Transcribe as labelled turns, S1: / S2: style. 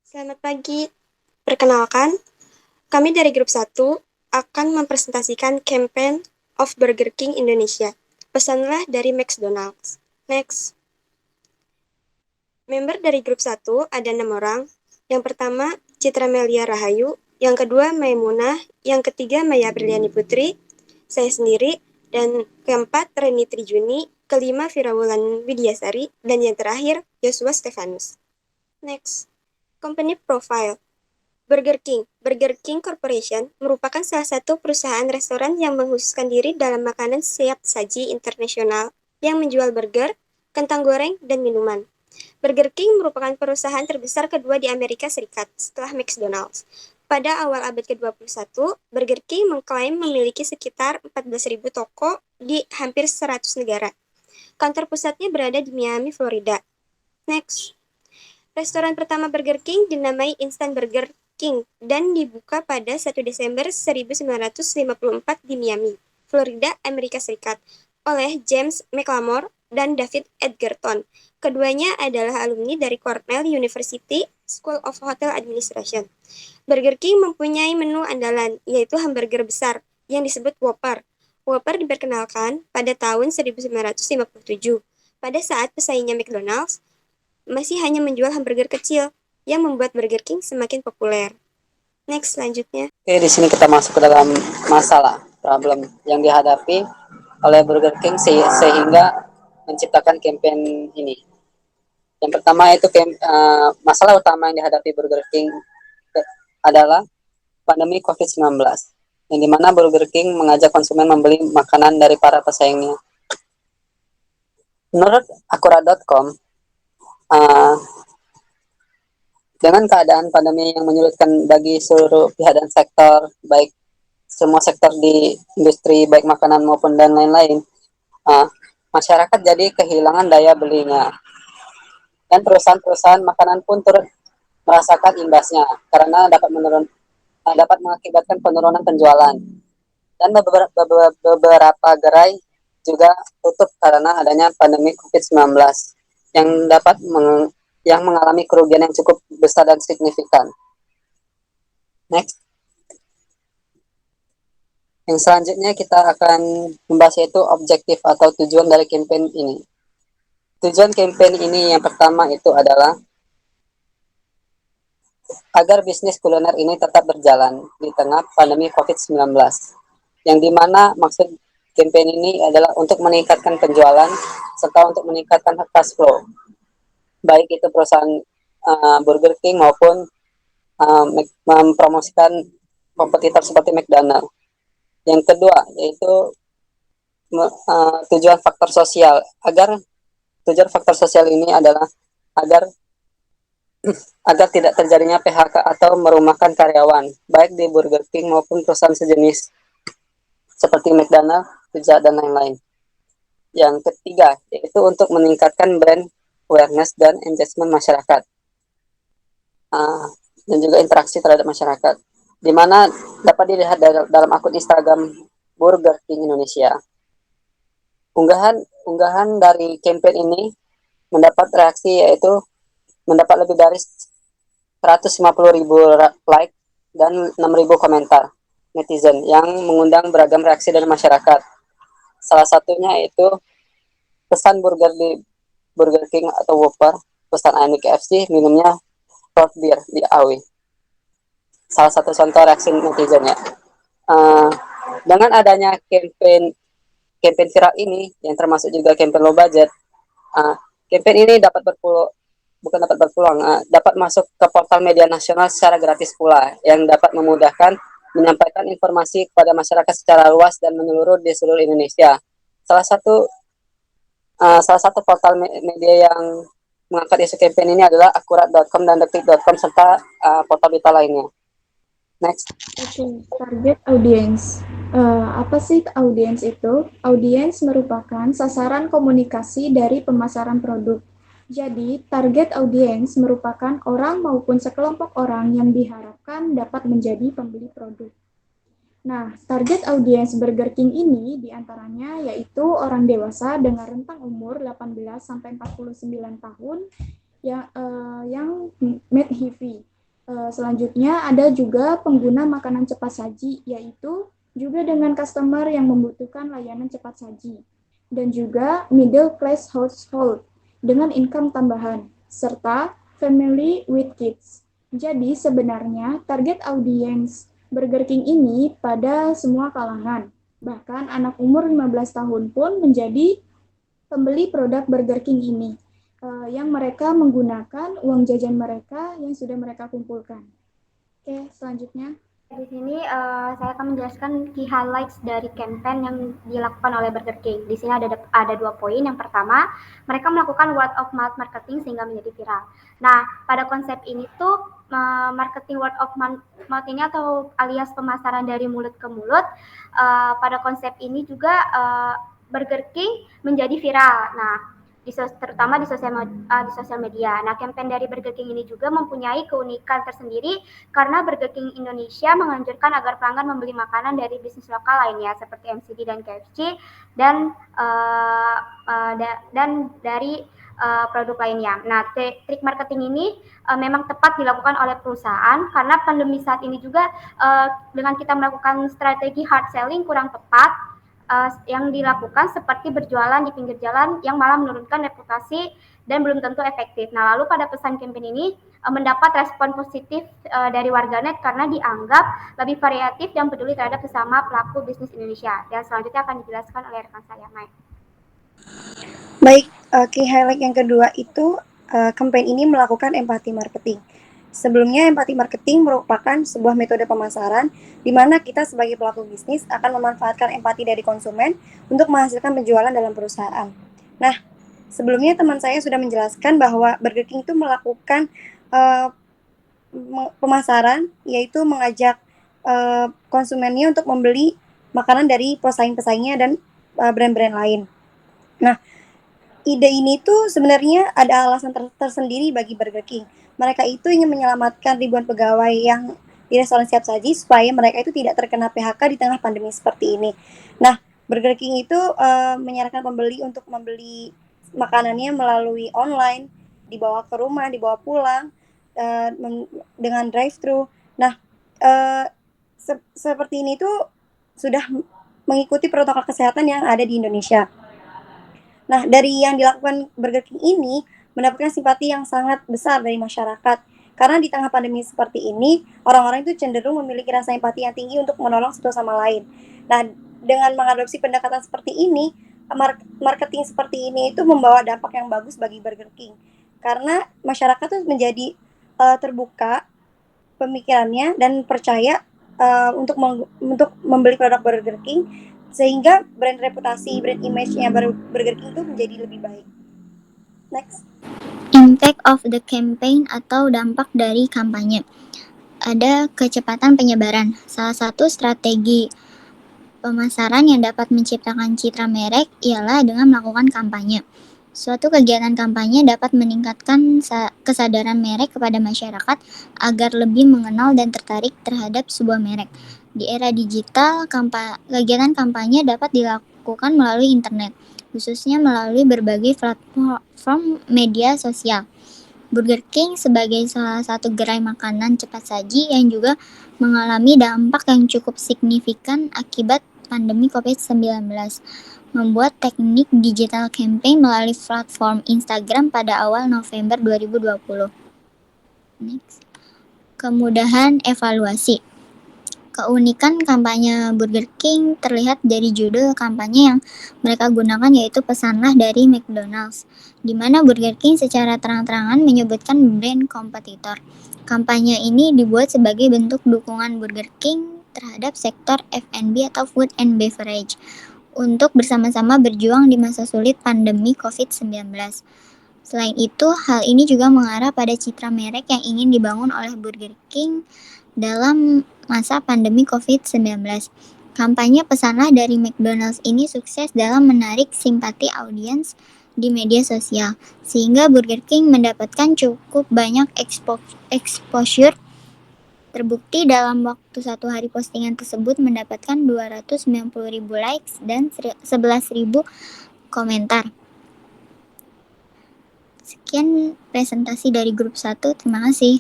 S1: Selamat pagi. Perkenalkan, kami dari grup 1 akan mempresentasikan campaign of Burger King Indonesia. Pesanlah dari McDonald's. Next. Member dari grup 1 ada 6 orang. Yang pertama, Citra Melia Rahayu. Yang kedua, Maimunah. Yang ketiga, Maya Briliani Putri. Saya sendiri. Dan keempat, Reni Trijuni. Kelima, Firawulan Widyasari. Dan yang terakhir, Joshua Stefanus. Next. Company Profile. Burger King. Burger King Corporation merupakan salah satu perusahaan restoran yang mengkhususkan diri dalam makanan siap saji internasional yang menjual burger, kentang goreng, dan minuman. Burger King merupakan perusahaan terbesar kedua di Amerika Serikat setelah McDonald's. Pada awal abad ke-21, Burger King mengklaim memiliki sekitar 14.000 toko di hampir 100 negara. Kantor pusatnya berada di Miami, Florida. Next. Restoran pertama Burger King dinamai Instant Burger King dan dibuka pada 1 Desember 1954 di Miami, Florida, Amerika Serikat, oleh James McLamore dan David Edgerton. Keduanya adalah alumni dari Cornell University School of Hotel Administration. Burger King mempunyai menu andalan, yaitu hamburger besar, yang disebut Whopper. Whopper diperkenalkan pada tahun 1957, pada saat pesaingnya McDonald's masih hanya menjual hamburger kecil, yang membuat Burger King semakin populer. Next, selanjutnya.
S2: Oke, di sini kita masuk ke dalam masalah, problem yang dihadapi oleh Burger King sehingga menciptakan campaign ini. Yang pertama itu masalah utama yang dihadapi Burger King adalah pandemi COVID-19, yang dimana Burger King mengajak konsumen membeli makanan dari para pesaingnya. Menurut Akura.com, dengan keadaan pandemi yang menyulitkan bagi seluruh pihak dan sektor, baik semua sektor di industri, baik makanan maupun dan lain-lain, masyarakat jadi kehilangan daya belinya. Dan perusahaan-perusahaan makanan pun turut merasakan imbasnya karena dapat mengakibatkan penurunan penjualan. Dan beberapa gerai juga tutup karena adanya pandemi COVID-19 yang yang mengalami kerugian yang cukup besar dan signifikan. Next. Yang selanjutnya kita akan membahas yaitu objektif atau tujuan dari campaign ini. Tujuan campaign ini yang pertama itu adalah agar bisnis kuliner ini tetap berjalan di tengah pandemi COVID-19. Yang dimana maksud campaign ini adalah untuk meningkatkan penjualan serta untuk meningkatkan cash flow. Baik itu perusahaan Burger King maupun mempromosikan kompetitor seperti McDonald. Yang kedua yaitu tujuan faktor sosial. Tujuan faktor sosial ini adalah agar agar tidak terjadinya PHK atau merumahkan karyawan, baik di Burger King maupun perusahaan sejenis seperti McDonald, Pizza, dan lain-lain. Yang ketiga, yaitu untuk meningkatkan brand awareness dan engagement masyarakat, dan juga interaksi terhadap masyarakat, di mana dapat dilihat dalam akun Instagram Burger King Indonesia. Unggahan dari campaign ini mendapat reaksi yaitu mendapat lebih dari 150.000 like dan 6.000 komentar netizen yang mengundang beragam reaksi dari masyarakat. Salah satunya itu pesan burger di Burger King atau Whopper, pesan AMI KFC, minumnya root beer di AW. Salah satu contoh reaksi netizen ya. Dengan adanya campaign viral ini, yang termasuk juga campaign low budget, campaign ini dapat masuk ke portal media nasional secara gratis pula, yang dapat memudahkan menyampaikan informasi kepada masyarakat secara luas dan menyeluruh di seluruh Indonesia. Salah satu portal media yang mengangkat isu campaign ini adalah akurat.com dan detik.com serta portal berita lainnya. Next.
S3: Oke, target audiens. Apa sih audiens itu? Audiens merupakan sasaran komunikasi dari pemasaran produk. Jadi, target audiens merupakan orang maupun sekelompok orang yang diharapkan dapat menjadi pembeli produk. Nah, target audiens Burger King ini diantaranya yaitu orang dewasa dengan rentang umur 18 sampai 49 tahun yang mid heavy. Selanjutnya ada juga pengguna makanan cepat saji, yaitu juga dengan customer yang membutuhkan layanan cepat saji. Dan juga middle class household dengan income tambahan, serta family with kids. Jadi sebenarnya target audiens Burger King ini pada semua kalangan. Bahkan anak umur 15 tahun pun menjadi pembeli produk Burger King ini, yang mereka menggunakan uang jajan mereka yang sudah mereka kumpulkan. Oke, selanjutnya.
S4: Di sini saya akan menjelaskan key highlights dari campaign yang dilakukan oleh Burger King. Di sini ada 2 poin. Yang pertama, mereka melakukan word of mouth marketing sehingga menjadi viral. Nah, pada konsep ini tuh marketing word of mouth ini atau alias pemasaran dari mulut ke mulut. Pada konsep ini juga Burger King menjadi viral. Nah, terutama di sosial media. Nah, campaign dari Burger King ini juga mempunyai keunikan tersendiri karena Burger King Indonesia menganjurkan agar pelanggan membeli makanan dari bisnis lokal lainnya seperti McD dan KFC dan dari produk lainnya. Nah, trik marketing ini memang tepat dilakukan oleh perusahaan karena pandemi saat ini juga dengan kita melakukan strategi hard selling kurang tepat. Yang dilakukan seperti berjualan di pinggir jalan yang malah menurunkan reputasi dan belum tentu efektif. Nah, lalu pada pesan campaign ini mendapat respon positif dari warganet karena dianggap lebih variatif dan peduli terhadap sesama pelaku bisnis Indonesia. Dan selanjutnya akan dijelaskan oleh rekan saya, Mike.
S1: Baik, key highlight yang kedua itu campaign ini melakukan empati marketing. Sebelumnya, empati marketing merupakan sebuah metode pemasaran di mana kita sebagai pelaku bisnis akan memanfaatkan empati dari konsumen untuk menghasilkan penjualan dalam perusahaan. Nah, sebelumnya teman saya sudah menjelaskan bahwa Burger King itu melakukan pemasaran, yaitu mengajak konsumennya untuk membeli makanan dari pesaing-pesaingnya dan brand-brand lain. Nah, ide ini tuh sebenarnya ada alasan tersendiri bagi Burger King. Mereka itu ingin menyelamatkan ribuan pegawai yang di restoran siap saji supaya mereka itu tidak terkena PHK di tengah pandemi seperti ini. Nah, Burger King itu menyarankan pembeli untuk membeli makanannya melalui online, dibawa ke rumah, dibawa pulang dengan drive-thru. Nah, seperti ini tuh sudah mengikuti protokol kesehatan yang ada di Indonesia. Nah, dari yang dilakukan Burger King ini mendapatkan simpati yang sangat besar dari masyarakat. Karena di tengah pandemi seperti ini, orang-orang itu cenderung memiliki rasa empati yang tinggi untuk menolong satu sama lain. Nah, dengan mengadopsi pendekatan seperti ini, marketing seperti ini itu membawa dampak yang bagus bagi Burger King. Karena masyarakat tuh menjadi terbuka pemikirannya dan percaya untuk membeli produk Burger King, sehingga brand reputasi, brand image-nya Burger King itu menjadi lebih baik. Next.
S5: Impact of the campaign atau dampak dari kampanye. Ada kecepatan penyebaran. Salah satu strategi pemasaran yang dapat menciptakan citra merek ialah dengan melakukan kampanye. Suatu kegiatan kampanye dapat meningkatkan kesadaran merek kepada masyarakat agar lebih mengenal dan tertarik terhadap sebuah merek. Di era digital, kegiatan kampanye dapat dilakukan melalui internet, khususnya melalui berbagai platform media sosial. Burger King sebagai salah satu gerai makanan cepat saji yang juga mengalami dampak yang cukup signifikan akibat pandemi COVID-19, membuat teknik digital campaign melalui platform Instagram pada awal November 2020. Next. Kemudahan evaluasi. Keunikan kampanye Burger King terlihat dari judul kampanye yang mereka gunakan, yaitu pesanlah dari McDonald's, di mana Burger King secara terang-terangan menyebutkan brand kompetitor. Kampanye ini dibuat sebagai bentuk dukungan Burger King terhadap sektor F&B atau food and beverage untuk bersama-sama berjuang di masa sulit pandemi COVID-19. Selain itu, hal ini juga mengarah pada citra merek yang ingin dibangun oleh Burger King dalam masa pandemi COVID-19. Kampanye pesanlah dari McDonald's ini sukses dalam menarik simpati audiens di media sosial, sehingga Burger King mendapatkan cukup banyak exposure. Terbukti dalam waktu 1 hari postingan tersebut mendapatkan 290.000 likes dan 11.000 komentar. Sekian presentasi dari grup 1, terima kasih.